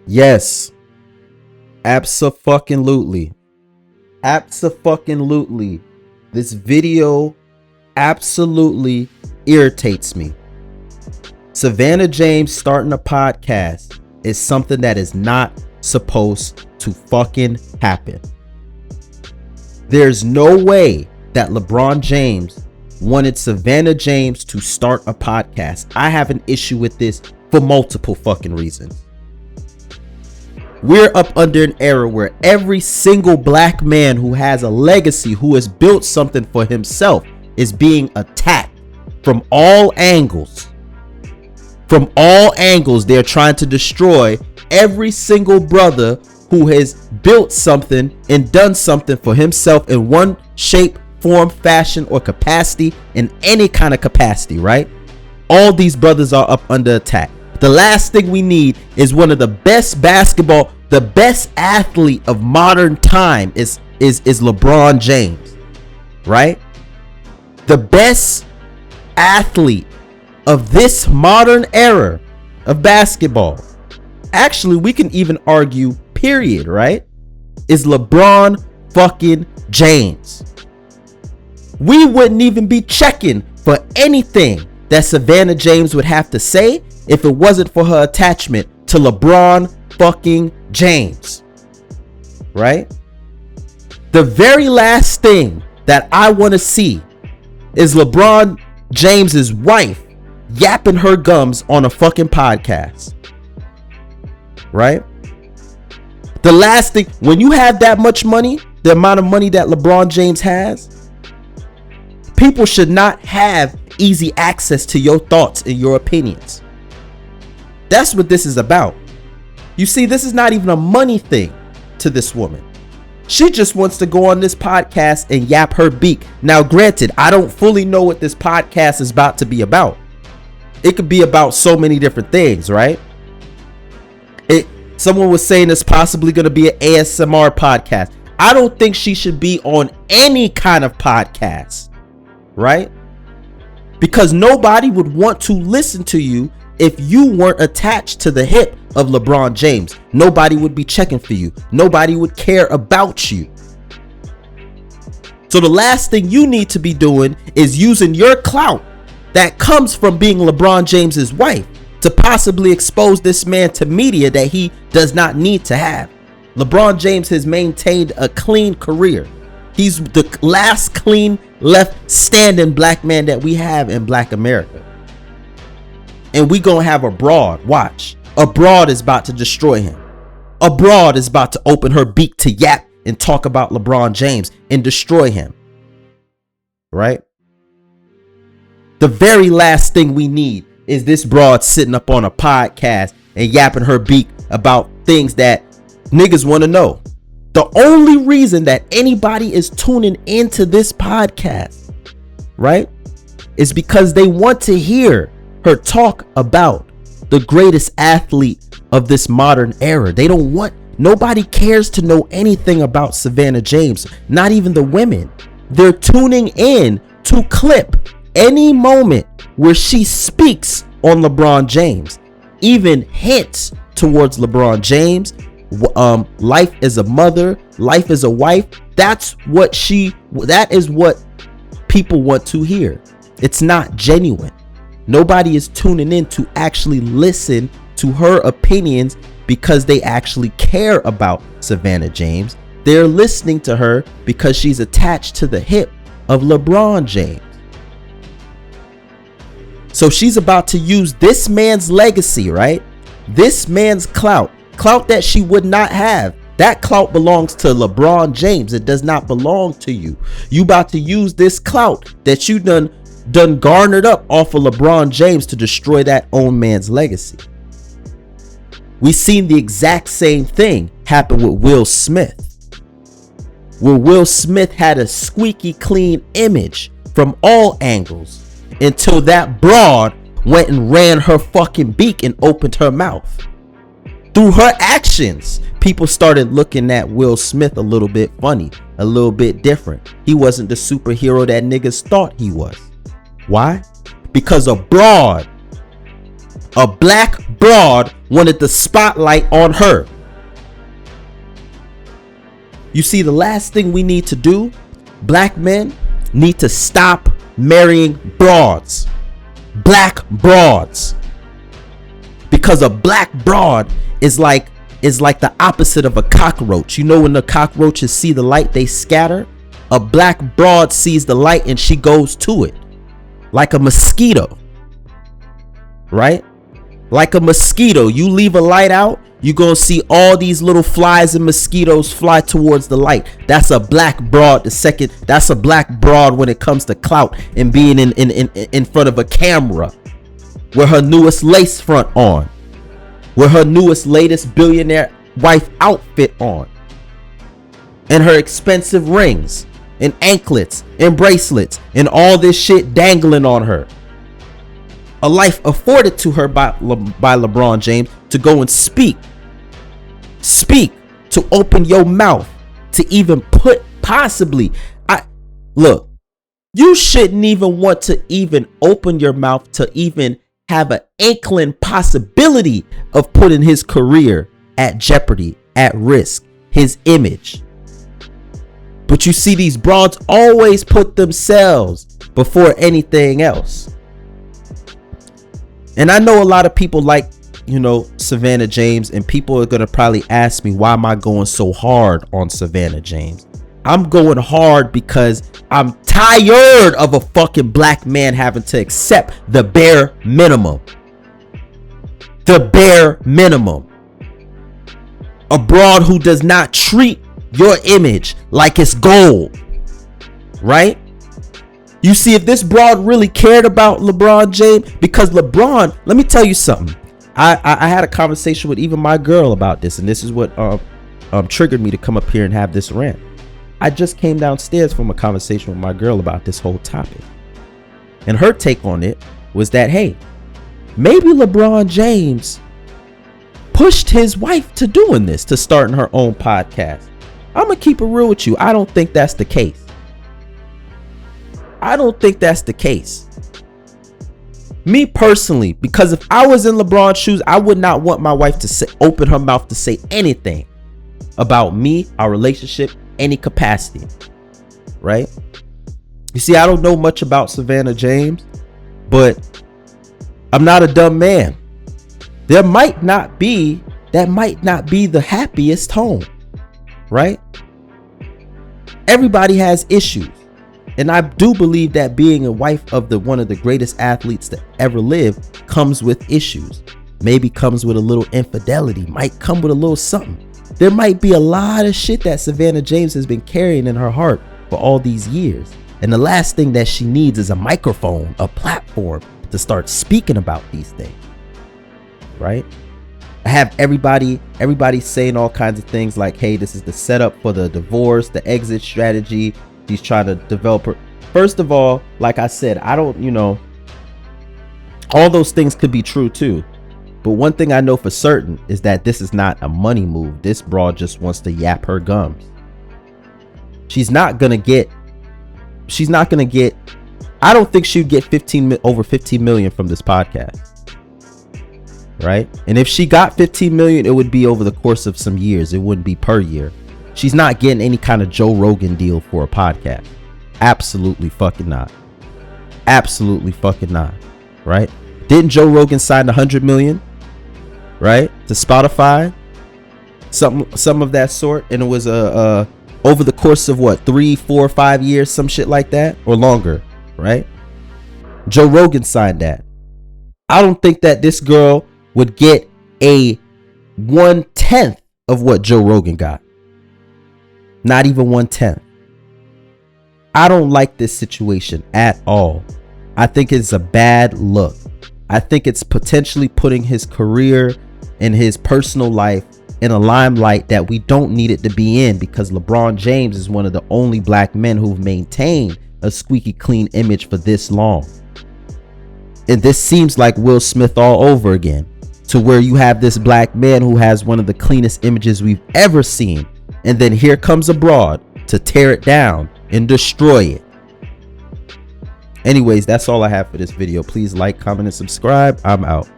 Yes, abso-fucking-lutely. Abso-fucking-lutely. This video absolutely irritates me. Savannah James starting a podcast is something that is not supposed to fucking happen. There's no way that LeBron James wanted Savannah James to start a podcast. I have an issue with this for multiple fucking reasons. We're up under an era where every single black man who has a legacy, who has built something for himself, is being attacked from all angles. From all angles, they're trying to destroy every single brother who has built something and done something for himself in one shape, form, fashion, or capacity, in any kind of capacity, right? All these brothers are up under attack. The last thing we need is one of the best basketball, the best athlete of modern time is LeBron James, right? The best athlete of this modern era of basketball, actually we can even argue period, right, is LeBron fucking James. We wouldn't even be checking for anything that Savannah James would have to say if it wasn't for her attachment to LeBron fucking James, right? The very last thing that I want to see is LeBron James's wife yapping her gums on a fucking podcast, right? The last thing, when you have that much money, the amount of money that LeBron James has, people should not have easy access to your thoughts and your opinions. That's what this is about. You see, this is not even a money thing to this woman. She just wants to go on this podcast and yap her beak. Now, granted, I don't fully know what this podcast is about to be about. It could be about so many different things, right? Someone was saying it's possibly going to be an ASMR podcast. I don't think she should be on any kind of podcast, right? Because nobody would want to listen to you if you weren't attached to the hip of LeBron James. Nobody would be checking for you. Nobody would care about you. So the last thing you need to be doing is using your clout that comes from being LeBron James's wife to possibly expose this man to media that he does not need to have. LeBron James has maintained a clean career. He's the last clean left standing black man that we have in Black America. And we gonna have a broad, watch. A broad is about to destroy him. A broad is about to open her beak to yap and talk about LeBron James and destroy him. Right? The very last thing we need is this broad sitting up on a podcast and yapping her beak about things that niggas want to know. The only reason that anybody is tuning into this podcast, right, is because they want to hear her talk about the greatest athlete of this modern era. They don't want, nobody cares to know anything about Savannah James, not even the women. They're tuning in to clip any moment where she speaks on LeBron James, even hints towards LeBron James, life as a mother, life as a wife. That is what people want to hear. It's not genuine. Nobody is tuning in to actually listen to her opinions because they actually care about Savannah James. They're listening to her because she's attached to the hip of LeBron James. So she's about to use this man's legacy, right? This man's clout that she would not have. That clout belongs to LeBron James. It does not belong to you. You about to use this clout that you done garnered up off of LeBron James to destroy that own man's legacy. We seen the exact same thing happen with Will Smith, where Will Smith had a squeaky clean image from all angles until that broad went and ran her fucking beak and opened her mouth. Through her actions, people started looking at Will Smith a little bit funny, a little bit different. He wasn't the superhero that niggas thought he was. Why? Because a broad A black broad wanted the spotlight on her. You see, the last thing we need to do, black men need to stop marrying broads. Black broads. Because a black broad is like the opposite of a cockroach. You know, when the cockroaches see the light, they scatter. A black broad sees the light and she goes to it. Like a mosquito. Right? Like a mosquito. You leave a light out, you're going to see all these little flies and mosquitoes fly towards the light. That's a black broad. That's a black broad when it comes to clout and being in front of a camera with her newest lace front on, with her latest billionaire wife outfit on, and her expensive rings and anklets and bracelets and all this shit dangling on her. A life afforded to her by LeBron James to go and speak, to open your mouth, to even put possibly. Look, you shouldn't even want to even open your mouth to even have an inkling possibility of putting his career at jeopardy, at risk, his image. But you see, these broads always put themselves before anything else. And I know a lot of people like, you know, Savannah James, and people are going to probably ask me, why am I going so hard on Savannah James? I'm going hard because I'm tired of a fucking black man having to accept the bare minimum. The bare minimum. A broad who does not treat your image like it's gold. Right? You see, if this broad really cared about LeBron James, because LeBron, let me tell you something. I had a conversation with even my girl about this, and this is what triggered me to come up here and have this rant. I just came downstairs from a conversation with my girl about this whole topic. And her take on it was that, hey, maybe LeBron James pushed his wife to doing this, to starting her own podcast. I'm going to keep it real with you. I don't think that's the case. I don't think that's the case. Me personally, because if I was in LeBron's shoes, I would not want my wife to open her mouth to say anything about me, our relationship, any capacity. Right? You see, I don't know much about Savannah James, but I'm not a dumb man. That might not be the happiest home. Right? Everybody has issues. And I do believe that being a wife of one of the greatest athletes to ever live comes with issues. Maybe comes with a little infidelity, might come with a little something. There might be a lot of shit that Savannah James has been carrying in her heart for all these years. And the last thing that she needs is a microphone, a platform to start speaking about these things. Right? I have everybody saying all kinds of things like, hey, this is the setup for the divorce, the exit strategy. She's trying to develop her. First of all, like I said, I don't, all those things could be true too. But one thing I know for certain is that this is not a money move. This broad just wants to yap her gums. She's not going to get, I don't think she'd get over 15 million from this podcast. Right? And if she got 15 million, it would be over the course of some years. It wouldn't be per year. She's not getting any kind of Joe Rogan deal for a podcast. Absolutely fucking not. Absolutely fucking not. Right? Didn't Joe Rogan sign 100 million? Right? To Spotify? Some of that sort. And it was over the course of what? 3, 4, 5 years, some shit like that, or longer. Right? Joe Rogan signed that. I don't think that this girl would get a 1/10 of what Joe Rogan got. Not even 1/10. I don't like this situation at all. I think it's a bad look. I think it's potentially putting his career and his personal life in a limelight that we don't need it to be in, because LeBron James is one of the only black men who've maintained a squeaky clean image for this long. And this seems like Will Smith all over again, to where you have this black man who has one of the cleanest images we've ever seen. And then here comes a broad to tear it down and destroy it. Anyways, that's all I have for this video. Please like, comment, and subscribe. I'm out.